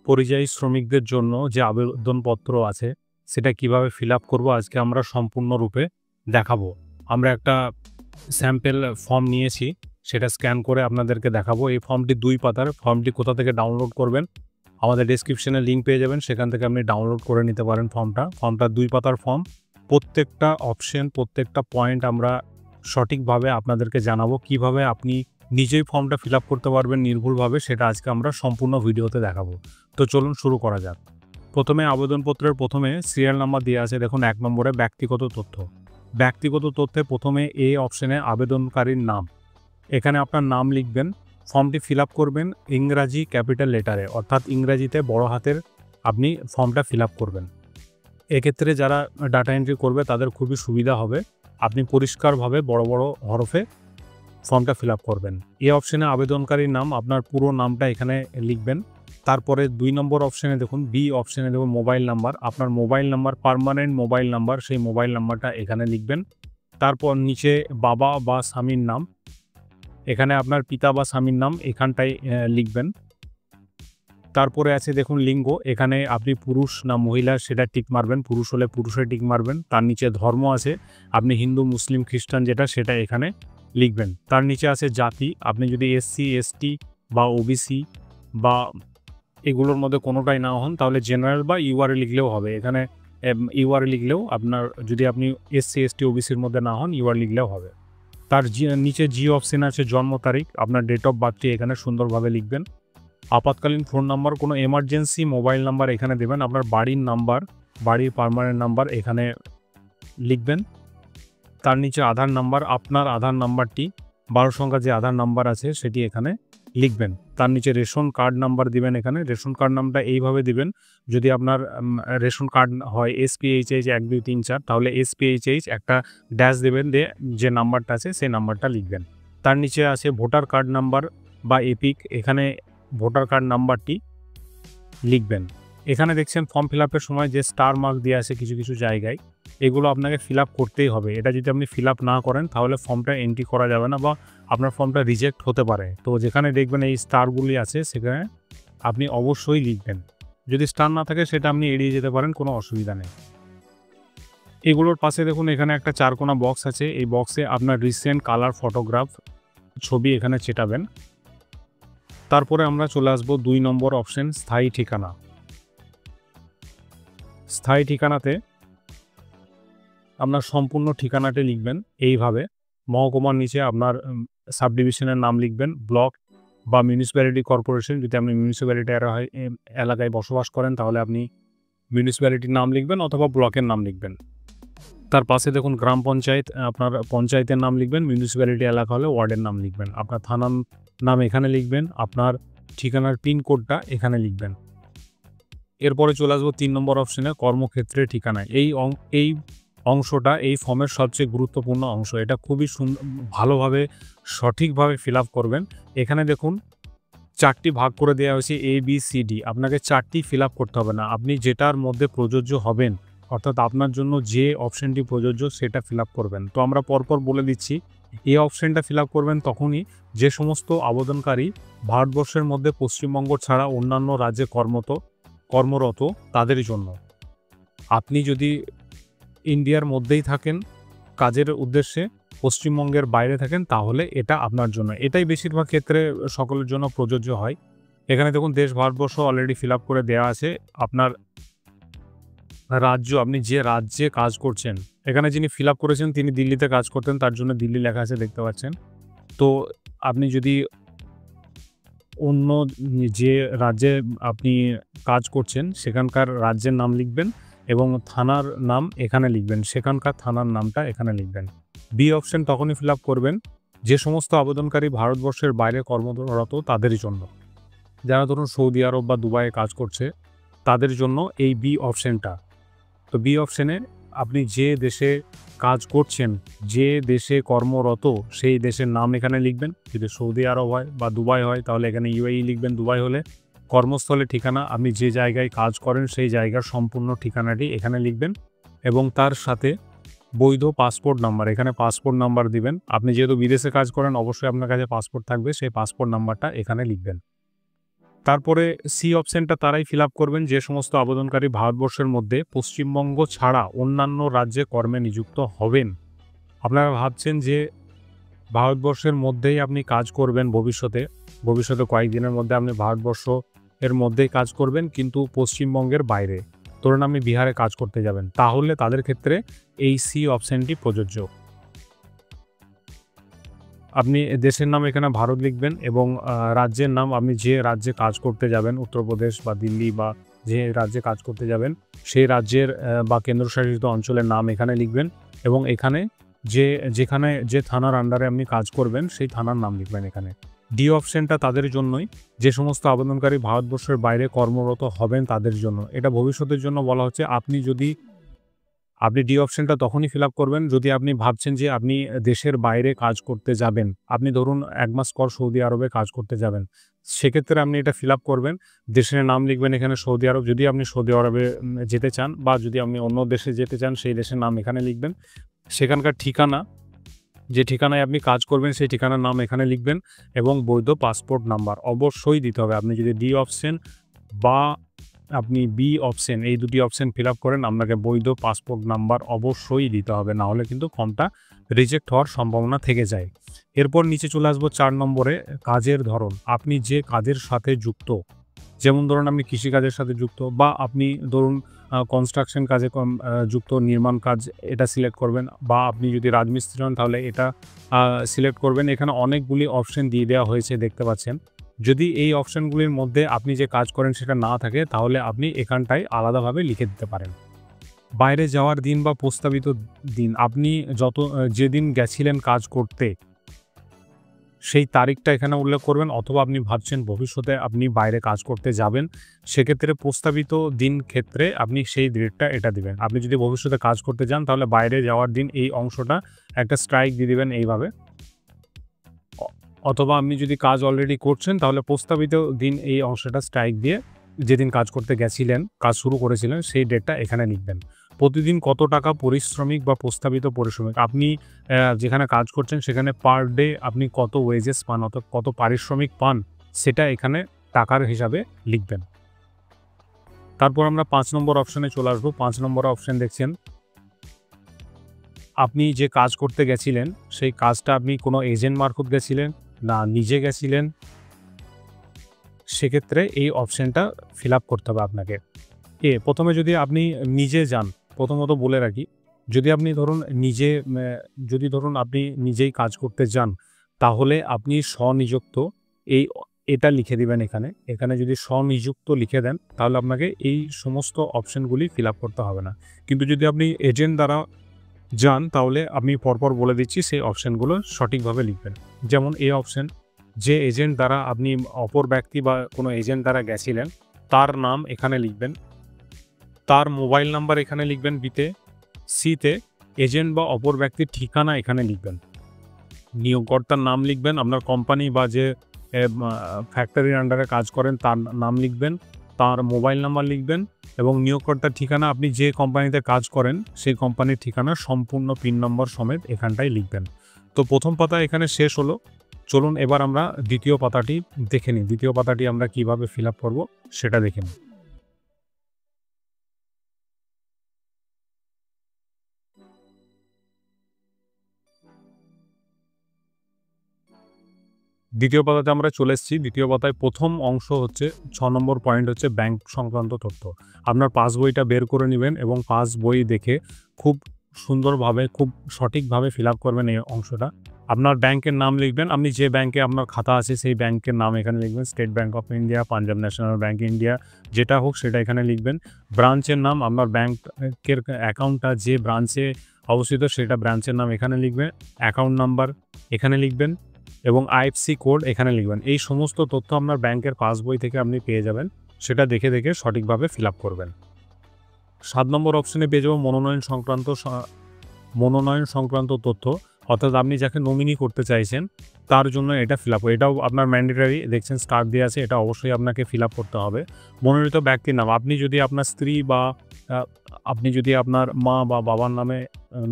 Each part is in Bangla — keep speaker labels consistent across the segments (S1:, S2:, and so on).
S1: পরিযায়ী শ্রমিকদের জন্য যে আবেদনপত্র আছে সেটা কিভাবে ফিল আপ করবো আজকে আমরা সম্পূর্ণরূপে দেখাবো। আমরা একটা স্যাম্পল ফর্ম নিয়েছি, সেটা স্ক্যান করে আপনাদেরকে দেখাবো। এই ফর্মটি 2 পাতার। ফর্মটি কোথা থেকে ডাউনলোড করবেন? আমাদের ডেসক্রিপশনে লিঙ্ক পেয়ে যাবেন, সেখান থেকে আপনি ডাউনলোড করে নিতে পারেন ফর্মটা 2 পাতার ফর্ম। প্রত্যেকটা অপশন, প্রত্যেকটা পয়েন্ট আমরা সঠিকভাবে আপনাদেরকে জানাবো। কিভাবে আপনি নিজেই ফর্মটা ফিল আপ করতে পারবেন নির্ভুলভাবে, সেটা আজকে আমরা সম্পূর্ণ ভিডিওতে দেখাবো। তো চলুন শুরু করা যাক। প্রথমে আবেদনপত্রের প্রথমে সিরিয়াল নাম্বার দেওয়া আছে, দেখুন 1 নম্বরে ব্যক্তিগত তথ্য। ব্যক্তিগত তথ্যে প্রথমে এই অপশনে আবেদনকারীর নাম, এখানে আপনার নাম লিখবেন। ফর্মটি ফিল আপ করবেন ইংরাজি ক্যাপিটাল লেটারে, অর্থাৎ ইংরাজিতে বড় হাতের আপনি ফর্মটা ফিল আপ করবেন। এক্ষেত্রে যারা ডাটা এন্ট্রি করবে তাদের খুবই সুবিধা হবে। আপনি পরিষ্কারভাবে বড় বড় হরফে ফর্মটা ফিল আপ করবেন। এই অপশনে আবেদনকারীর নাম, আপনার পুরো নামটা এখানে লিখবেন। তারপরে 2 নম্বর অপশনে দেখুন, বি অপশনে দেখুন মোবাইল নাম্বার, আপনার mobile number, permanent mobile number, সেই মোবাইল নাম্বারটা এখানে লিখবেন। তারপর নিচে বাবা বা স্বামীর নাম, এখানে আপনার পিতা বা স্বামীর নাম এখানটায় লিখবেন। তারপরে আছে দেখুন লিঙ্গ, এখানে আপনি পুরুষ না মহিলা সেটা টিক মারবেন, পুরুষ হলে পুরুষে টিক মারবেন। তার নিচে ধর্ম আছে, আপনি হিন্দু, মুসলিম, খ্রিস্টান যেটা সেটা এখানে লিখবেন। তার নিচে আছে জাতি, আপনি যদি এসসি, এসটি বা ওবিসি বা এগুলোর মধ্যে কোনোটাই না হন তাহলে জেনারেল বা ইউআরএ লিখলেও হবে। এখানে ইউআরএ লিখলেও আপনার, যদি আপনি এসসি, এসটি, ওবিসির মধ্যে না হন ইউআর লিখলেও হবে। তার নিচে জি অপশন আছে জন্ম তারিখ, আপনার ডেট অফ বার্থটি এখানে সুন্দরভাবে লিখবেন। আপাতকালীন ফোন নাম্বার, কোনো এমার্জেন্সি মোবাইল নাম্বার এখানে দেবেন। আপনার বাড়ির নাম্বার, বাড়ির পার্মানেন্ট নাম্বার এখানে লিখবেন। তার নিচে আধার নাম্বার, আপনার আধার নাম্বারটি 12 সংখ্যা যে আধার নাম্বার আছে সেটি এখানে লিখবেন। তার নিচে রেশন কার্ড নাম্বার দিবেন। এখানে রেশন কার্ড নামটা এইভাবে দিবেন, যদি আপনার রেশন কার্ড হয় SPHH 1 2 3 4 তাহলে SPHH একটা ড্যাশ দেবেন, দিয়ে যে নাম্বারটা আছে সেই নাম্বারটা লিখবেন। তার নিচে আছে ভোটার কার্ড নাম্বার বা এপিক, এখানে ভোটার কার্ড নাম্বারটি লিখবেন। এখানে দেখছেন ফর্ম ফিল আপের সময় যে স্টার মার্ক দেওয়া আছে কিছু কিছু জায়গায়, এগুলো আপনাকে ফিল আপ করতেই হবে। এটা যদি আপনি ফিল আপ না করেন তাহলে ফর্মটা এন্ট্রি করা যাবে না বা আপনার ফর্মটা রিজেক্ট হতে পারে। তো যেখানে দেখবেন এই স্টারগুলি আছে সেখানে আপনি অবশ্যই লিখবেন। যদি স্টার না থাকে সেটা আপনি এড়িয়ে যেতে পারেন, কোনো অসুবিধা নেই। এগুলোর পাশে দেখুন এখানে একটা 4 কোণা বক্স আছে, এই বক্সে আপনার রিসেন্ট কালার ফটোগ্রাফ ছবি এখানে চেটাবেন। তারপরে আমরা চলে আসবো 2 নম্বর অপশন, স্থায়ী ঠিকানা। স্থায়ী ঠিকানাতে আপনার সম্পূর্ণ ঠিকানাটি লিখবেন এইভাবে। মহকুমার নিচে আপনার সাব ডিভিশনের নাম লিখবেন, ব্লক বা মিউনিসিপ্যালিটি কর্পোরেশন, যদি আপনি মিউনিসিপ্যালিটি এলাকায় বসবাস করেন তাহলে আপনি মিউনিসিপ্যালিটির নাম লিখবেন অথবা ব্লকের নাম লিখবেন। তার পাশে দেখুন গ্রাম পঞ্চায়েত, আপনার পঞ্চায়েতের নাম লিখবেন। মিউনিসিপ্যালিটি এলাকা হলে ওয়ার্ডের নাম লিখবেন। আপনার থানার নাম এখানে লিখবেন, আপনার ঠিকানার পিনকোডটা এখানে লিখবেন। এরপরে চলে আসবো 3 নম্বর অপশনে, কর্মক্ষেত্রের ঠিকানায়। এই অংশটা এই ফর্মের সবচেয়ে গুরুত্বপূর্ণ অংশ। এটা খুবই ভালোভাবে সঠিকভাবে ফিল আপ করবেন। এখানে দেখুন 4টি ভাগ করে দেওয়া হয়েছে ABCD, আপনাকে 4টি ফিল আপ করতে হবে না, আপনি যেটার মধ্যে প্রযোজ্য হবেন, অর্থাৎ আপনার জন্য যে অপশনটি প্রযোজ্য সেটা ফিল আপ করবেন। তো আমরা পরপর বলে দিচ্ছি। এই অপশনটা ফিল আপ করবেন তখনই যে সমস্ত আবেদনকারী ভারতবর্ষের মধ্যে পশ্চিমবঙ্গ ছাড়া অন্যান্য রাজ্যে কর্মরত তাদের জন্য। আপনি যদি ইন্ডিয়ার মধ্যেই থাকেন কাজের উদ্দেশ্যে, পশ্চিমবঙ্গের বাইরে থাকেন, তাহলে এটা আপনার জন্য। এটাই বেশিরভাগ ক্ষেত্রে সকলের জন্য প্রযোজ্য হয়। এখানে দেখুন দেশ ভারতবর্ষ অলরেডি ফিল আপ করে দেওয়া আছে। আপনার রাজ্য, আপনি যে রাজ্যে কাজ করছেন, এখানে যিনি ফিল আপ করেছেন তিনি দিল্লিতে কাজ করতেন, তার জন্য দিল্লি লেখা আছে, দেখতে পাচ্ছেন। তো আপনি যদি অন্য যে রাজ্যে আপনি কাজ করছেন সেখানকার রাজ্যের নাম লিখবেন এবং থানার নাম এখানে লিখবেন, সেখানকার থানার নামটা এখানে লিখবেন। বি অপশন তখনই ফিল আপ করবেন যে সমস্ত আবেদনকারী ভারতবর্ষের বাইরে কর্মরত তাদেরই জন্য। যারা ধরুন সৌদি আরব বা দুবাইয়ে কাজ করছে তাদের জন্য এই বি অপশনটা। তো বি অপশনে আপনি যে দেশে কাজ করছেন, যে দেশে কর্মরত সেই দেশের নাম এখানে লিখবেন। যদি সৌদি আরব হয় বা দুবাই হয় তাহলে এখানে UAE লিখবেন। দুবাই হলে কর্মস্থলের ঠিকানা, আপনি যে জায়গায় কাজ করেন সেই জায়গার সম্পূর্ণ ঠিকানাটি এখানে লিখবেন এবং তার সাথে বৈধ পাসপোর্ট নাম্বার, এখানে পাসপোর্ট নাম্বার দিবেন। আপনি যেহেতু বিদেশে কাজ করেন অবশ্যই আপনার কাছে পাসপোর্ট থাকবে, সেই পাসপোর্ট নাম্বারটা এখানে লিখবেন। তারপরে সি অপশনটা তারাই ফিল আপ করবেন যে সমস্ত আবেদনকারী ভারতবর্ষের মধ্যে পশ্চিমবঙ্গ ছাড়া অন্যান্য রাজ্যে কর্মে নিযুক্ত হবেন। আপনারা ভাবছেন যে ভারতবর্ষের মধ্যেই আপনি কাজ করবেন ভবিষ্যতে কয়েকদিনের মধ্যে আপনি ভারতবর্ষ এর মধ্যেই কাজ করবেন, কিন্তু পশ্চিমবঙ্গের বাইরে। ধরুন আপনি বিহারে কাজ করতে যাবেন, তাহলে তাদের ক্ষেত্রে এই সি অপশনটি প্রযোজ্য। আপনি দেশের নাম এখানে ভারত লিখবেন এবং রাজ্যের নাম আপনি যে রাজ্যে কাজ করতে যাবেন, উত্তরপ্রদেশ বা দিল্লি বা যে রাজ্যে কাজ করতে যাবেন সেই রাজ্যের বা কেন্দ্রশাসিত অঞ্চলের নাম এখানে লিখবেন এবং এখানে যেখানে যে থানার আন্ডারে আপনি কাজ করবেন সেই থানার নাম লিখবেন এখানে। ডি অপশনটা তাদের জন্যই যে সমস্ত আবেদনকারী ভারতবর্ষের বাইরে কর্মরত হবেন তাদের জন্য। এটা ভবিষ্যতের জন্য বলা হচ্ছে। আপনি ডি অপশনটা তখনই ফিল আপ করবেন যদি আপনি ভাবছেন যে আপনি দেশের বাইরে কাজ করতে যাবেন। আপনি ধরুন ১ মাস পর সৌদি আরবে কাজ করতে যাবেন। সেক্ষেত্রে আপনি এটা ফিল আপ করবেন। দেশের নাম লিখবেন এখানে সৌদি আরব, যদি আপনি সৌদি আরবে যেতে চান বা যদি আপনি অন্য দেশে যেতে চান সেই দেশের নাম এখানে লিখবেন। সেখানকার ঠিকানা, যে ঠিকানায় আপনি কাজ করবেন সেই ঠিকানার নাম এখানে লিখবেন এবং বৈধ পাসপোর্ট নাম্বার অবশ্যই দিতে হবে। আপনি যদি ডি অপশন বা আপনি বি অপশন এই দুটি অপশন ফিল আপ করেন, আপনাকে বৈধ পাসপোর্ট নাম্বার অবশ্যই দিতে হবে, না হলে কিন্তু ফর্মটা রিজেক্ট হওয়ার সম্ভাবনা থেকে যায়। এরপর নিচে চলে আসবো ৪ নম্বরে, কাজের ধরন। আপনি যে কাজের সাথে যুক্ত, যেমন ধরুন আপনি কৃষিকাজের সাথে যুক্ত বা আপনি ধরুন কনস্ট্রাকশন কাজে যুক্ত, নির্মাণ কাজ, এটা সিলেক্ট করবেন। বা আপনি যদি রাজমিস্ত্রি হন তাহলে এটা সিলেক্ট করবেন। এখানে অনেকগুলি অপশন দিয়ে দেওয়া হয়েছে দেখতে পাচ্ছেন। যদি এই অপশনগুলির মধ্যে আপনি যে কাজ করেন সেটা না থাকে তাহলে আপনি এখানটায় আলাদাভাবে লিখে দিতে পারেন। বাইরে যাওয়ার দিন বা প্রস্তাবিত দিন, আপনি যেদিন গেছিলেন কাজ করতে সেই তারিখটা এখানে উল্লেখ করবেন, অথবা আপনি ভাবছেন ভবিষ্যতে আপনি বাইরে কাজ করতে যাবেন, সেক্ষেত্রে প্রস্তাবিত দিন ক্ষেত্রে আপনি সেই ডেটটা এটা দিবেন। আপনি যদি ভবিষ্যতে কাজ করতে যান তাহলে বাইরে যাওয়ার দিন এই অংশটা একটা স্ট্রাইক দিয়ে দিবেন এইভাবে। অথবা আপনি যদি কাজ অলরেডি করছেন তাহলে প্রস্তাবিত দিন এই অংশটা স্ট্রাইক দিয়ে যেদিন কাজ করতে গেছিলেন, কাজ শুরু করেছিলেন সেই ডেটটা এখানে লিখবেন। প্রতিদিন কত টাকা পরিশ্রমিক বা প্রস্তাবিত পরিশ্রমিক, আপনি যেখানে কাজ করছেন সেখানে পার ডে আপনি কত ওয়েজেস পান, অর্থাৎ কত পারিশ্রমিক পান, সেটা এখানে টাকার হিসাবে লিখবেন। তারপর আমরা ৫ নম্বর অপশানে চলে আসবো। ৫ নম্বর অপশান দেখছেন, আপনি যে কাজ করতে গেছিলেন সেই কাজটা আপনি কোনো এজেন্ট মারফত গেছিলেন না নিজে গেছিলেন, সেক্ষেত্রে এই অপশানটা ফিল আপ করতে হবে আপনাকে। প্রথমে যদি আপনি নিজে যান, প্রথমত বলে রাখি, যদি আপনি ধরুন আপনি নিজেই কাজ করতে যান তাহলে আপনি স্বনিযুক্ত এটা লিখে দিবেন এখানে যদি স্বনিযুক্ত লিখে দেন তাহলে আপনাকে এই সমস্ত অপশানগুলি ফিল আপ করতে হবে না। কিন্তু যদি আপনি এজেন্ট দ্বারা যান তাহলে আমি পরপর বলে দিচ্ছি সেই অপশানগুলো সঠিকভাবে লিখবেন। যেমন এই অপশান, যে এজেন্ট দ্বারা আপনি অপর ব্যক্তি বা কোনো এজেন্ট দ্বারা গেছিলেন তার নাম এখানে লিখবেন, তার মোবাইল নাম্বার এখানে লিখবেন বিতে। সিতে এজেন্ট বা অপর ব্যক্তির ঠিকানা এখানে লিখবেন। নিয়োগকর্তার নাম লিখবেন, আপনার কোম্পানি বা যে ফ্যাক্টরির আন্ডারে কাজ করেন তার নাম লিখবেন, তার মোবাইল নাম্বার লিখবেন এবং নিয়োগকর্তার ঠিকানা, আপনি যে কোম্পানিতে কাজ করেন সেই কোম্পানির ঠিকানা সম্পূর্ণ পিন নম্বর সমেত এখানটায় লিখবেন। তো প্রথম পাতা এখানে শেষ হলো। চলুন এবার আমরা দ্বিতীয় পাতাটি দেখে নিই। দ্বিতীয় পাতাটি আমরা কিভাবে ফিল আপ করবো সেটা দেখে নিই। দ্বিতীয় পাতাতে আমরা চলে এসেছি। দ্বিতীয় পাতায় প্রথম অংশ হচ্ছে ৬ নম্বর পয়েন্ট হচ্ছে ব্যাংক সংক্রান্ত তথ্য। আপনার পাসবইটা বের করে নেবেন এবং পাসবই দেখে খুব সুন্দরভাবে, খুব সঠিকভাবে ফিল আপ করবেন এই অংশটা। আপনার ব্যাংকের নাম লিখবেন, আপনি যে ব্যাংকে আপনার খাতা আছে সেই ব্যাংকের নাম এখানে লিখবেন। State bank of India, Punjab national bank India, যেটা হোক সেটা এখানে লিখবেন। ব্রাঞ্চের নাম, আপনার ব্যাংকের অ্যাকাউন্টটা যে ব্রাঞ্চে অবস্থিত সেটা ব্রাঞ্চের নাম এখানে লিখবেন। অ্যাকাউন্ট নাম্বার এখানে লিখবেন এবং আইএফসি কোড এখানে লিখবেন। এই সমস্ত তথ্য আপনার ব্যাংকের পাসবই থেকে আপনি পেয়ে যাবেন, সেটা দেখে সঠিকভাবে ফিল আপ করবেন। ৭ নম্বর অপশনে পেয়ে যাবো মনোনয়ন সংক্রান্ত তথ্য, অর্থাৎ আপনি যাকে নমিনি করতে চাইছেন তার জন্য এটা ফিল আপ। এটাও আপনার ম্যান্ডেটারি, দেখছেন স্টার দেওয়া আছে, এটা অবশ্যই আপনাকে ফিল আপ করতে হবে। মনোনীত ব্যক্তির নাম, আপনি যদি আপনার স্ত্রী বা আপনি যদি আপনার মা বা বাবার নামে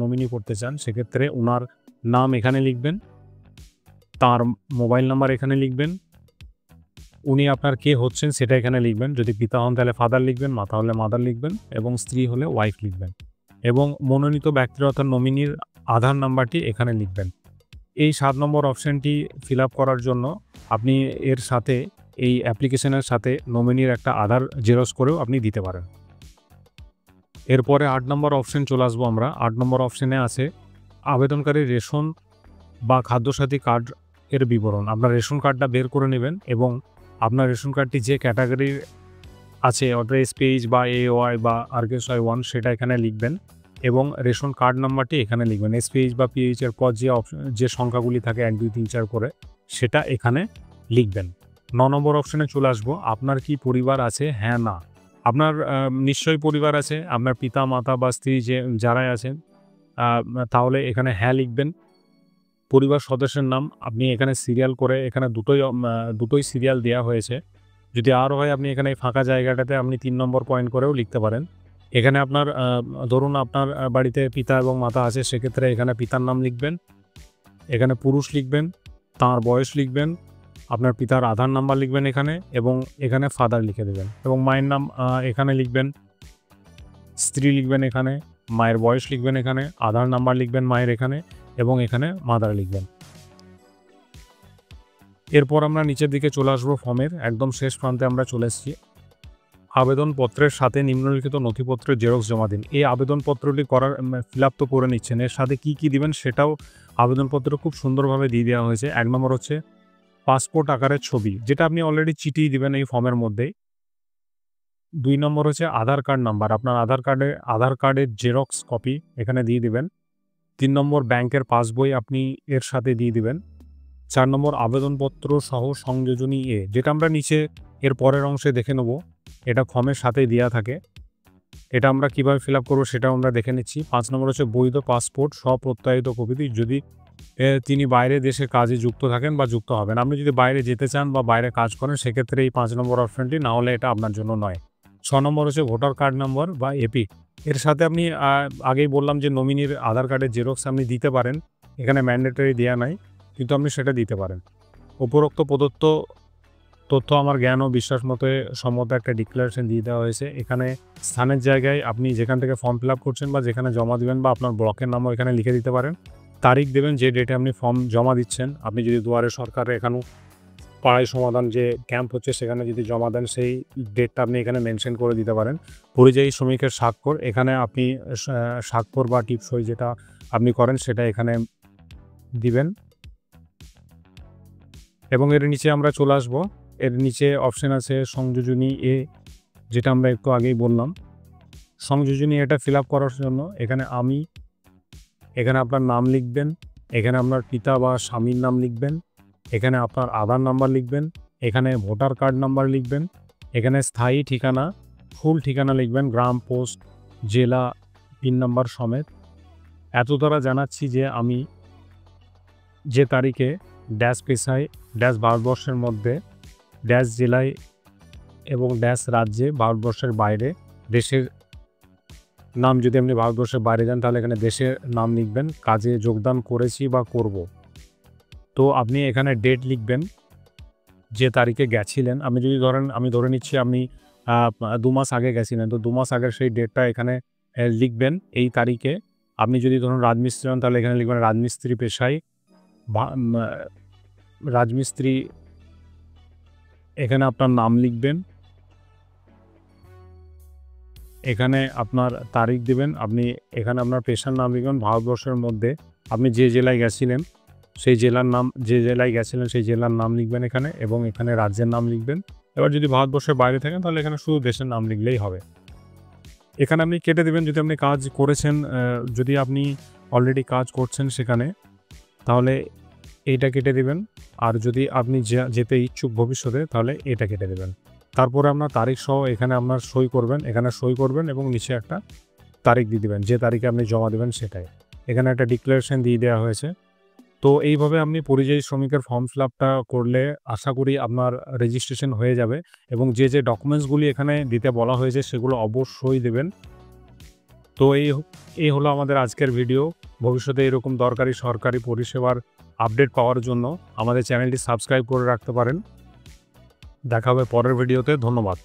S1: নমিনি করতে চান সেক্ষেত্রে ওনার নাম এখানে লিখবেন, তার মোবাইল নাম্বার এখানে লিখবেন, উনি আপনার কে হচ্ছেন সেটা এখানে লিখবেন। যদি পিতা হন তাহলে ফাদার লিখবেন, মাতা হলে মাদার লিখবেন এবং স্ত্রী হলে ওয়াইফ লিখবেন এবং মনোনীত ব্যক্তির অর্থাৎ নমিনির আধার নাম্বারটি এখানে লিখবেন। এই ৭ নম্বর অপশনটি ফিল আপ করার জন্য আপনি এর সাথে এই অ্যাপ্লিকেশনের সাথে নমিনির একটা আধার জেরক্স করেও আপনি দিতে পারেন। এরপরে ৮ নম্বর অপশন চলে আসবো আমরা। ৮ নম্বর অপশনে আছে আবেদনকারীর রেশন বা খাদ্যসাথী কার্ড এর বিবরণ। আপনার রেশন কার্ডটা বের করে নেবেন এবং আপনার রেশন কার্ডটি যে ক্যাটাগরির আছে অর্থাৎ এসপিএইচ বা এওয়াই বা আরকেএসওয়াই 1 সেটা এখানে লিখবেন এবং রেশন কার্ড নাম্বারটি এখানে লিখবেন। এসপিএইচ বা পিএইচ এর পর যে সংখ্যাগুলি থাকে 1 2 3 4 করে সেটা এখানে লিখবেন। ৯ নম্বর অপশনে চলে আসবো। আপনার কি পরিবার আছে? হ্যাঁ, না। আপনার নিশ্চয়ই পরিবার আছে। আপনার পিতা, মাতা বা স্ত্রী যারাই আছেন তাহলে এখানে হ্যাঁ লিখবেন। পরিবার সদস্যের নাম আপনি এখানে সিরিয়াল করে এখানে দুটোই সিরিয়াল দেওয়া হয়েছে। যদি আরও হয় আপনি এখানে ফাঁকা জায়গাটাতে আপনি ৩ নম্বর পয়েন্ট করেও লিখতে পারেন। এখানে আপনার ধরুন আপনার বাড়িতে পিতা এবং মাতা আছে, সেক্ষেত্রে এখানে পিতার নাম লিখবেন, এখানে পুরুষ লিখবেন, তাঁর বয়স লিখবেন, আপনার পিতার আধার নাম্বার লিখবেন এখানে এবং এখানে ফাদার লিখে দেবেন এবং মায়ের নাম এখানে লিখবেন, স্ত্রী লিখবেন এখানে, মায়ের বয়স লিখবেন এখানে, আধার নাম্বার লিখবেন মায়ের এখানে এবং এখানে মাদার লিখবেন। এরপর আমরা নিচের দিকে চলে আসবো। ফর্মের একদম শেষ প্রান্তে আমরা চলে এসেছি। আবেদনপত্রের সাথে নিম্নলিখিত নথিপত্রের জেরক্স জমা দিন। এই আবেদনপত্রটি ফিল আপ তো করে নিচ্ছেন, এর সাথে কী দিবেন সেটাও আবেদনপত্র খুব সুন্দরভাবে দিয়ে দেওয়া হয়েছে। ১ নম্বর হচ্ছে পাসপোর্ট আকারের ছবি, যেটা আপনি অলরেডি চিঠিয়ে দিবেন এই ফর্মের মধ্যেই। ২ নম্বর হচ্ছে আধার কার্ড নাম্বার, আপনার আধার কার্ডের জেরক্স কপি এখানে দিয়ে দিবেন। ৩ নম্বর ব্যাংকের পাসবই আপনি এর সাথে দিয়ে দিবেন। ৪ নম্বর আবেদনপত্র সহ সংযোজনী এ, যেটা আমরা নিচে এর পরের অংশে দেখে নেব, এটা ফর্মের সাথে দেওয়া থাকে। এটা আমরা কীভাবে ফিল আপ করবো সেটাও আমরা দেখে নিচ্ছি। ৫ নম্বর হচ্ছে বৈধ পাসপোর্ট স্বপ্রত্যায়িত কপি, যদি তিনি বাইরে দেশে কাজে যুক্ত থাকেন বা যুক্ত হবেন। আপনি যদি বাইরে যেতে চান বা বাইরে কাজ করেন সেক্ষেত্রে এই ৫ নম্বর অপশনটি, না হলে এটা আপনার জন্য নয়। ৬ নম্বর হচ্ছে ভোটার কার্ড নম্বর বা এপিক, এর সাথে আপনি আগেই বললাম যে নমিনির আধার কার্ডের জেরক্স আপনি দিতে পারেন, এখানে ম্যান্ডেটরি দেওয়া নাই কিন্তু আপনি সেটা দিতে পারেন। উপরোক্ত প্রদত্ত তথ্য আমার জ্ঞান ও বিশ্বাস মতে সম্মত একটা ডিক্লারেশন দিয়ে দেওয়া হয়েছে। এখানে স্থানের জায়গায় আপনি যেখান থেকে ফর্ম ফিল আপ করছেন বা যেখানে জমা দেবেন বা আপনার ব্লকের নামও এখানে লিখে দিতে পারেন। তারিখ দেবেন যে ডেটে আপনি ফর্ম জমা দিচ্ছেন। আপনি যদি দুয়ারে সরকারে এখানেও পাড়ায় সমাধান যে ক্যাম্প হচ্ছে সেখানে যদি জমা দেন সেই ডেটটা আপনি এখানে মেনশন করে দিতে পারেন। পরিযায়ী শ্রমিকের স্বাক্ষর, এখানে আপনি স্বাক্ষর বা টিপসই যেটা আপনি করেন সেটা এখানে দিবেন এবং এর নিচে আমরা চলে আসবো। এর নিচে অপশন আছে সংযোজনী এ, যেটা আমরা একটু আগেই বললাম। সংযোজনী এটা ফিল আপ করার জন্য এখানে আপনার নাম লিখবেন, এখানে আপনার পিতা বা স্বামীর নাম লিখবেন, এখানে আপনার আধার নাম্বার লিখবেন, এখানে ভোটার কার্ড নাম্বার লিখবেন, এখানে স্থায়ী ঠিকানা ফুল ঠিকানা লিখবেন, গ্রাম, পোস্ট, জেলা, পিন নাম্বার সমেত। এত দ্বারা জানাচ্ছি যে আমি যে তারিখে ড্যাশ পেশায় ড্যাশ ভারতবর্ষের মধ্যে ড্যাশ জেলায় এবং ড্যাশ রাজ্যে ভারতবর্ষের বাইরে দেশের নাম, যদি আপনি ভারতবর্ষের বাইরে যান তাহলে এখানে দেশের নাম লিখবেন, কাজে যোগদান করেছি বা করব। তো আপনি এখানে ডেট লিখবেন যে তারিখে গেছিলেন। আমি ধরে নিচ্ছি আপনি ২ মাস আগে গেছিলেন, তো ২ মাস আগের সেই ডেটটা এখানে লিখবেন। এই তারিখে আপনি যদি ধরুন রাজমিস্ত্রি হন তাহলে এখানে লিখবেন রাজমিস্ত্রি পেশায় রাজমিস্ত্রি, এখানে আপনার নাম লিখবেন, এখানে আপনার তারিখ দেবেন, আপনি এখানে আপনার পেশার নাম লিখবেন। ভারতবর্ষের মধ্যে আপনি যে জেলায় গেছিলেন সেই জেলার নাম, যে জেলায় গেছিলেন সেই জেলার নাম লিখবেন এখানে এবং এখানে রাজ্যের নাম লিখবেন। এবার যদি ভারতবর্ষের বাইরে থাকেন তাহলে এখানে শুধু দেশের নাম লিখলেই হবে। এখানে আপনি কেটে দেবেন যদি আপনি কাজ করেছেন, যদি আপনি অলরেডি কাজ করছেন সেখানে তাহলে এইটা কেটে দেবেন, আর যদি আপনি যেতে ইচ্ছুক ভবিষ্যতে তাহলে এটা কেটে দেবেন। তারপরে আপনার তারিখ সহ এখানে আপনার সই করবেন, এখানে সই করবেন এবং নিচে একটা তারিখ দিয়ে দেবেন, যে তারিখে আপনি জমা দেবেন সেটাই। এখানে একটা ডিক্লারেশন দিয়ে দেওয়া হয়েছে। তো এইভাবে আপনি পরিযায়ী শ্রমিকের ফর্ম ফিল আপটা করলে আশা করি আপনার রেজিস্ট্রেশন হয়ে যাবে এবং যে ডকুমেন্টসগুলি এখানে দিতে বলা হয়েছে সেগুলো অবশ্যই দেবেন। তো এই হলো আমাদের আজকের ভিডিও। ভবিষ্যতে এরকম দরকারি সরকারি পরিষেবার আপডেট পাওয়ার জন্য আমাদের চ্যানেলটি সাবস্ক্রাইব করে রাখতে পারেন। দেখা হবে পরের ভিডিওতে। ধন্যবাদ।